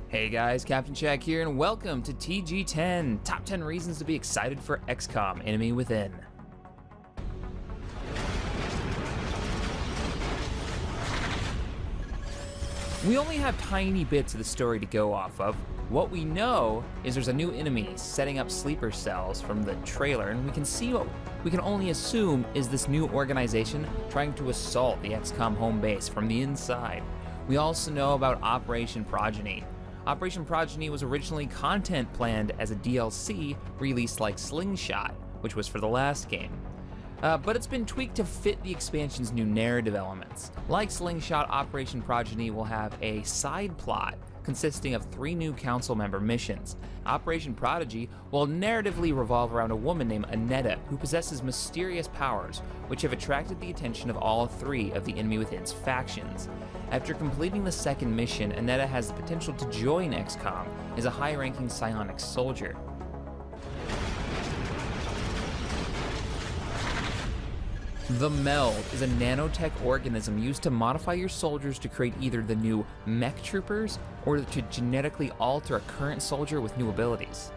Hey guys, CaptainShack here, and welcome to TG10, Top 10 Reasons to be Excited for XCOM, Enemy Within. We only have tiny bits of the story to go off of. What we know is there's a new enemy setting up sleeper cells from the trailer, and we can see what we can only assume is this new organization trying to assault the XCOM home base from the inside. We also know about Operation Progeny. Operation Progeny was originally content planned as a DLC released like Slingshot, which was for the last game. But it's been tweaked to fit the expansion's new narrative elements. Like Slingshot, Operation Progeny will have a side plot consisting of 3 new council member missions. Operation Prodigy will narratively revolve around a woman named Annetta who possesses mysterious powers, which have attracted the attention of all 3 of the Enemy Within's factions. After completing the second mission, Annetta has the potential to join XCOM as a high-ranking psionic soldier. The Meld is a nanotech organism used to modify your soldiers to create either the new mech troopers or to genetically alter a current soldier with new abilities.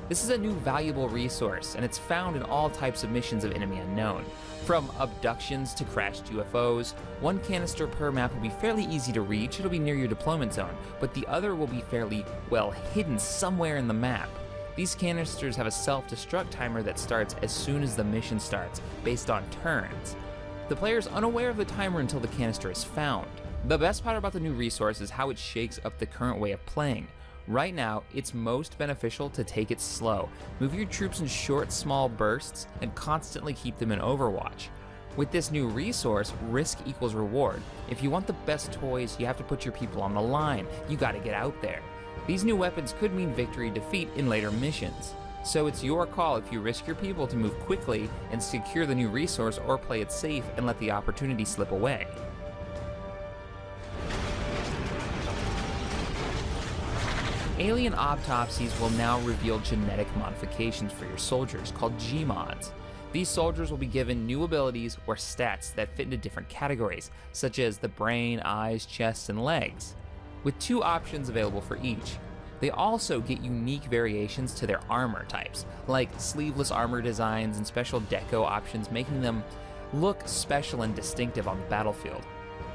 This is a new valuable resource, and it's found in all types of missions of Enemy Unknown. From abductions to crashed UFOs, one canister per map will be fairly easy to reach, it'll be near your deployment zone, but the other will be fairly, well, hidden somewhere in the map. These canisters have a self-destruct timer that starts as soon as the mission starts, based on turns. The player is unaware of the timer until the canister is found. The best part about the new resource is how it shakes up the current way of playing. Right now, it's most beneficial to take it slow. Move your troops in short, small bursts, and constantly keep them in Overwatch. With this new resource, risk equals reward. If you want the best toys, you have to put your people on the line. You gotta get out there. These new weapons could mean victory or defeat in later missions. So it's your call if you risk your people to move quickly and secure the new resource, or play it safe and let the opportunity slip away. Alien autopsies will now reveal genetic modifications for your soldiers, called Gmods. These soldiers will be given new abilities or stats that fit into different categories, such as the brain, eyes, chest, and legs, with 2 options available for each. They also get unique variations to their armor types, like sleeveless armor designs and special deco options, making them look special and distinctive on the battlefield.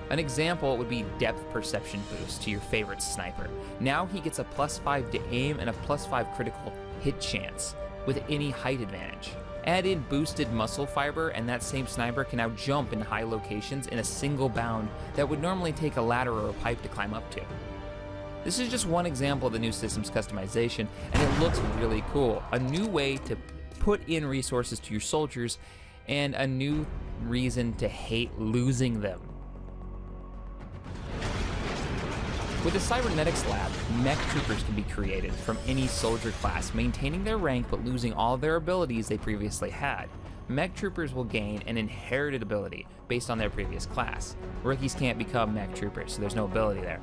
An example would be depth perception boost to your favorite sniper. Now he gets a +5 to aim and a +5 critical hit chance with any height advantage. Add in boosted muscle fiber, and that same sniper can now jump in high locations in a single bound that would normally take a ladder or a pipe to climb up to. This is just one example of the new system's customization, and it looks really cool. A new way to put in resources to your soldiers, and a new reason to hate losing them. With the Cybernetics Lab, mech troopers can be created from any soldier class, maintaining their rank but losing all their abilities they previously had. Mech troopers will gain an inherited ability based on their previous class. Rookies can't become mech troopers, so there's no ability there.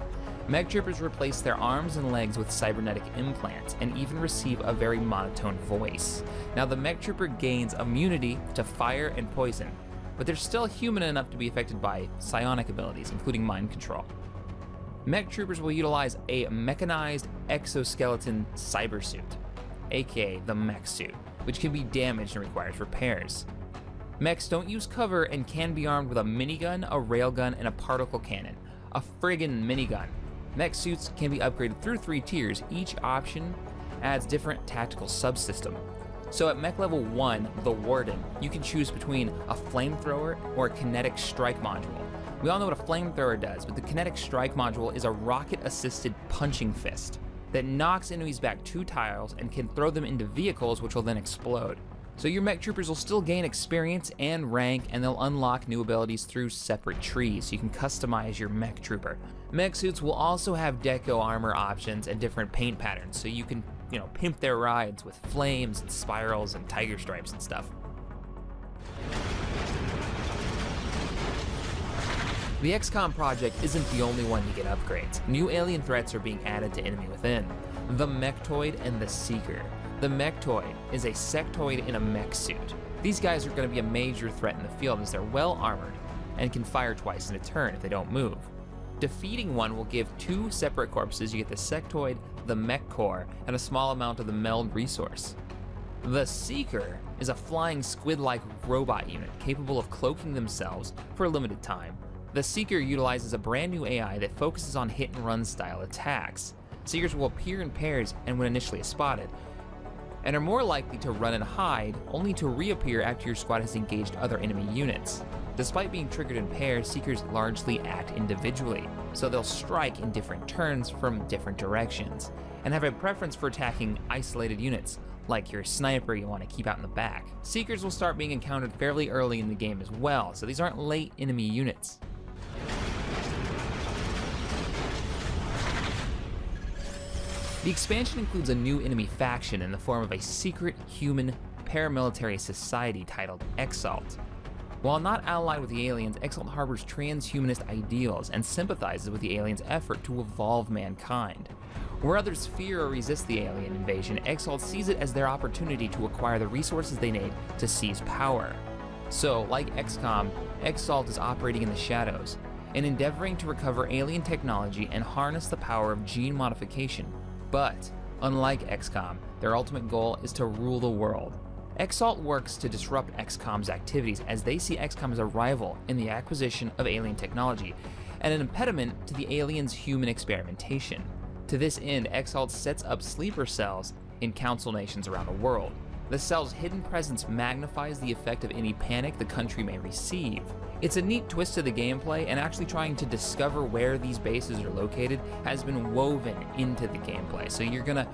Mech troopers replace their arms and legs with cybernetic implants, and even receive a very monotone voice. Now the mech trooper gains immunity to fire and poison, but they're still human enough to be affected by psionic abilities, including mind control. Mech troopers will utilize a mechanized exoskeleton cybersuit, aka the mech suit, which can be damaged and requires repairs. Mechs don't use cover and can be armed with a minigun, a railgun, and a particle cannon. A friggin' minigun. Mech suits can be upgraded through 3 tiers. Each option adds different tactical subsystem. So at mech level 1, the Warden, you can choose between a flamethrower or a kinetic strike module. We all know what a flamethrower does, but the kinetic strike module is a rocket-assisted punching fist that knocks enemies back 2 tiles and can throw them into vehicles, which will then explode. So your mech troopers will still gain experience and rank, and they'll unlock new abilities through separate trees, so you can customize your mech trooper. Mech suits will also have deco armor options and different paint patterns, so you can, pimp their rides with flames and spirals and tiger stripes and stuff. The XCOM project isn't the only one to get upgrades. New alien threats are being added to Enemy Within: the Mechtoid and the Seeker. The Mechtoid is a sectoid in a mech suit. These guys are going to be a major threat in the field as they're well armored and can fire twice in a turn if they don't move. Defeating one will give 2 separate corpses. You get the sectoid, the mech core, and a small amount of the meld resource. The Seeker is a flying squid-like robot unit capable of cloaking themselves for a limited time. The Seeker utilizes a brand new AI that focuses on hit-and-run style attacks. Seekers will appear in pairs and when initially spotted, and are more likely to run and hide, only to reappear after your squad has engaged other enemy units. Despite being triggered in pairs, Seekers largely act individually, so they'll strike in different turns from different directions, and have a preference for attacking isolated units, like your sniper you want to keep out in the back. Seekers will start being encountered fairly early in the game as well, so these aren't late enemy units. The expansion includes a new enemy faction in the form of a secret human paramilitary society titled Exalt. While not allied with the aliens, Exalt harbors transhumanist ideals and sympathizes with the aliens' effort to evolve mankind. Where others fear or resist the alien invasion, Exalt sees it as their opportunity to acquire the resources they need to seize power. So, like XCOM, Exalt is operating in the shadows and endeavoring to recover alien technology and harness the power of gene modification. But, unlike XCOM, their ultimate goal is to rule the world. Exalt works to disrupt XCOM's activities as they see XCOM as a rival in the acquisition of alien technology and an impediment to the aliens' human experimentation. To this end, Exalt sets up sleeper cells in council nations around the world. The cell's hidden presence magnifies the effect of any panic the country may receive. It's a neat twist to the gameplay, and actually trying to discover where these bases are located has been woven into the gameplay. So you're gonna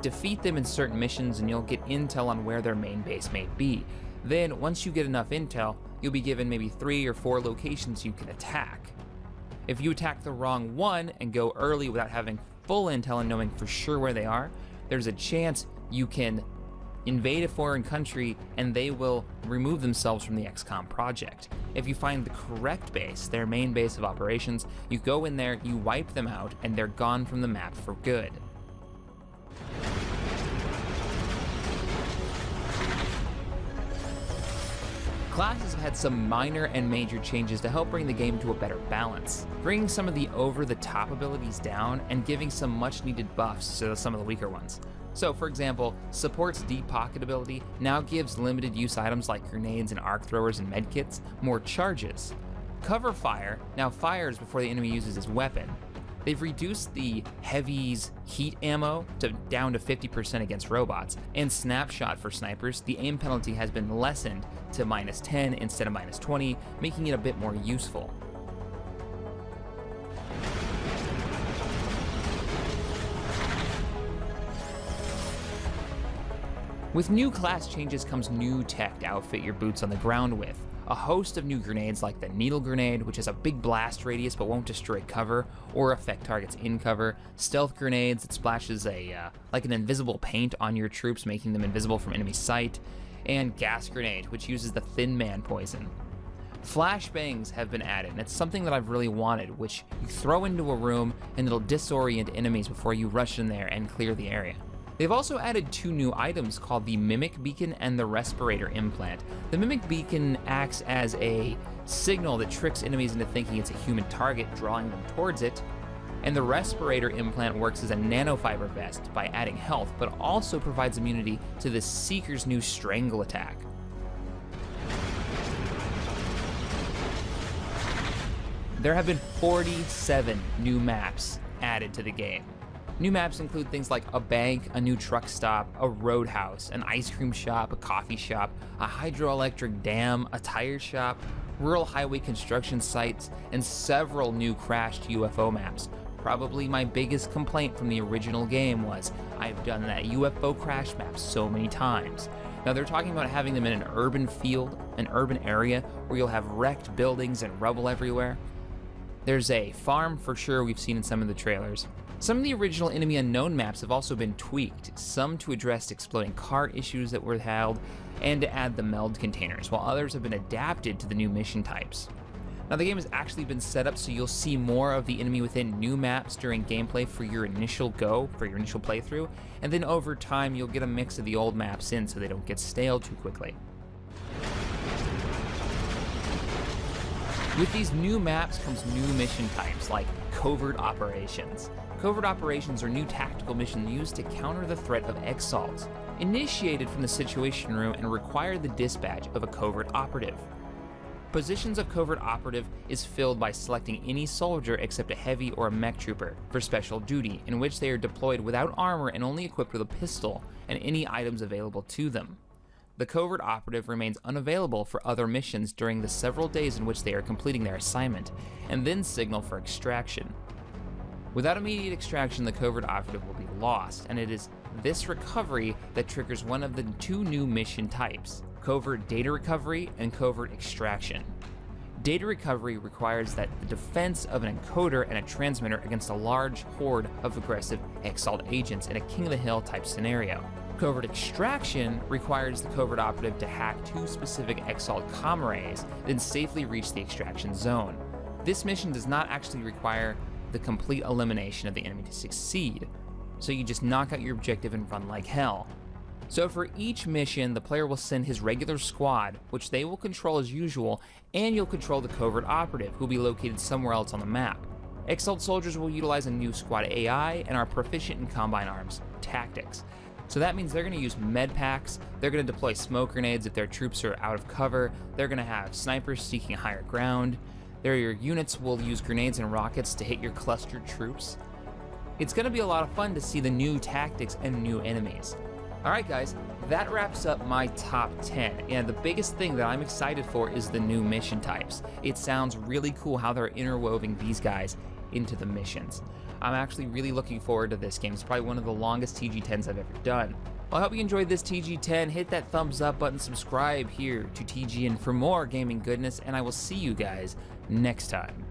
defeat them in certain missions and you'll get intel on where their main base may be. Then, once you get enough intel, you'll be given maybe 3 or 4 locations you can attack. If you attack the wrong one and go early without having full intel and knowing for sure where they are, there's a chance you can invade a foreign country and they will remove themselves from the XCOM project. If you find the correct base, their main base of operations, you go in there, you wipe them out, and they're gone from the map for good. Classes have had some minor and major changes to help bring the game to a better balance, bringing some of the over-the-top abilities down and giving some much-needed buffs to some of the weaker ones. So, for example, support's Deep Pocket ability now gives limited use items like grenades and arc throwers and medkits more charges. Cover Fire now fires before the enemy uses his weapon. They've reduced the Heavy's heat ammo down to 50% against robots, and Snapshot for snipers, the aim penalty has been lessened to -10 instead of -20, making it a bit more useful. With new class changes comes new tech to outfit your boots on the ground with. A host of new grenades like the Needle Grenade, which has a big blast radius but won't destroy cover or affect targets in cover. Stealth grenades that splashes like an invisible paint on your troops, making them invisible from enemy sight. And Gas Grenade, which uses the Thin Man poison. Flashbangs have been added, and it's something that I've really wanted, which you throw into a room and it'll disorient enemies before you rush in there and clear the area. They've also added 2 new items called the Mimic Beacon and the Respirator Implant. The Mimic Beacon acts as a signal that tricks enemies into thinking it's a human target, drawing them towards it. And the Respirator Implant works as a nanofiber vest by adding health, but also provides immunity to the Seeker's new Strangle attack. There have been 47 new maps added to the game. New maps include things like a bank, a new truck stop, a roadhouse, an ice cream shop, a coffee shop, a hydroelectric dam, a tire shop, rural highway construction sites, and several new crashed UFO maps. Probably my biggest complaint from the original game was, I've done that UFO crash map so many times. Now they're talking about having them in an urban field, an urban area, where you'll have wrecked buildings and rubble everywhere. There's a farm for sure we've seen in some of the trailers. Some of the original Enemy Unknown maps have also been tweaked, some to address exploding cart issues that were held, and to add the meld containers, while others have been adapted to the new mission types. Now the game has actually been set up so you'll see more of the enemy within new maps during gameplay for your initial playthrough, and then over time you'll get a mix of the old maps in so they don't get stale too quickly. With these new maps comes new mission types like covert operations. Covert operations are new tactical missions used to counter the threat of X-Salts, initiated from the Situation Room and require the dispatch of a covert operative. Positions of covert operative is filled by selecting any soldier except a heavy or a mech trooper for special duty, in which they are deployed without armor and only equipped with a pistol and any items available to them. The covert operative remains unavailable for other missions during the several days in which they are completing their assignment, and then signal for extraction. Without immediate extraction, the covert operative will be lost, and it is this recovery that triggers one of the two new mission types: covert data recovery and covert extraction. Data recovery requires that the defense of an encoder and a transmitter against a large horde of aggressive X-Salt agents in a King of the Hill type scenario. Covert extraction requires the covert operative to hack two specific X-Salt comm arrays, then safely reach the extraction zone. This mission does not actually require the complete elimination of the enemy to succeed, so you just knock out your objective and run like hell. So for each mission, the player will send his regular squad, which they will control as usual, and you'll control the covert operative, who will be located somewhere else on the map. X-Salt soldiers will utilize a new squad AI and are proficient in combine arms tactics. So that means they're going to use med packs, they're going to deploy smoke grenades if their troops are out of cover, they're going to have snipers seeking higher ground, their units will use grenades and rockets to hit your clustered troops. It's going to be a lot of fun to see the new tactics and new enemies. Alright guys, that wraps up my top 10, and the biggest thing that I'm excited for is the new mission types. It sounds really cool how they're interwoven these guys into the missions. I'm actually really looking forward to this game. It's probably one of the longest TG10s I've ever done. Well, I hope you enjoyed this TG10. Hit that thumbs up button, subscribe here to TGN for more gaming goodness, and I will see you guys next time.